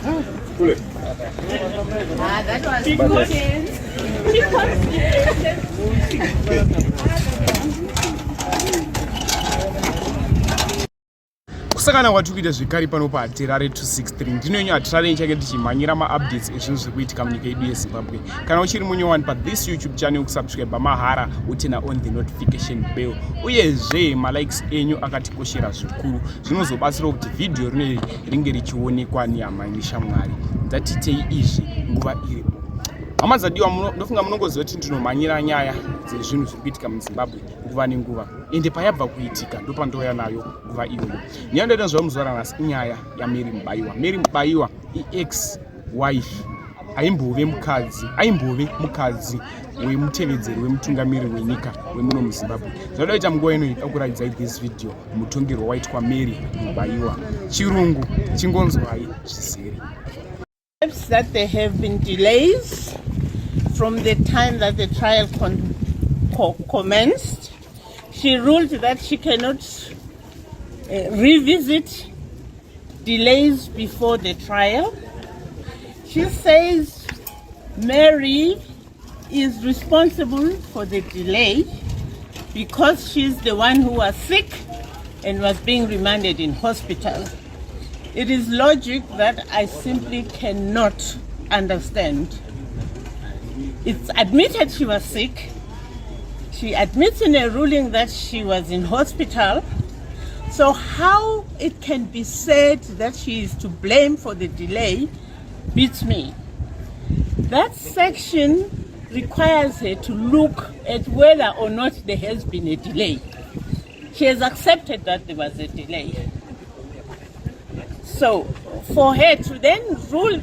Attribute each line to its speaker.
Speaker 1: That was important.
Speaker 2: kusakana kwatikuita zvikari pano paterare 263 ndinonyo hatirare chake tichimhanyira maupdates ezvinhu zviri kuitika munyika yedu yezimbabwe. Kana uchiri munyowani pathis youtube channel kusubscribe mahara utena on the notification bell uyezve malikes enyu akatikoshera zvikuru zvinozobatsira kuti vhidhiyo rino ringe richionekwa nehama neshamwari. Ndatitei izvi nguva iripo. Hama dzadiwa, ndofunga munongoziva kuti ndinomhanyira nyaya dzezvinhu zviri kuitika muzimbabwe nguva nenguva, ende payabva kuitika ndopandouya nayo nguva iyoyo. Nyaya ndoita zvamuzora nhasi inyaya yaMary Mubayiwa. Mary Mubayiwa ex wife aimbove mukadzi wemutevedzeri wemutungamiri wenyika wemuno muzimbabwe. Zvoda kuita munguva ino idakuradzai this video mutongerwo waitwa Mary Mubayiwa. Chirungu chingonzwai chizere.
Speaker 1: That there have been delays from the time that the trial commenced. She ruled that she cannot revisit delays before the trial. She says Mary is responsible for the delay because she's the one who was sick and was being remanded in hospital. It is logic that I simply cannot understand. It's admitted she was sick. She admits in a ruling that she was in hospital. So how it can be said that she is to blame for the delay beats me. That section requires her to look at whether or not there has been a delay. She has accepted that there was a delay. So for her to then rule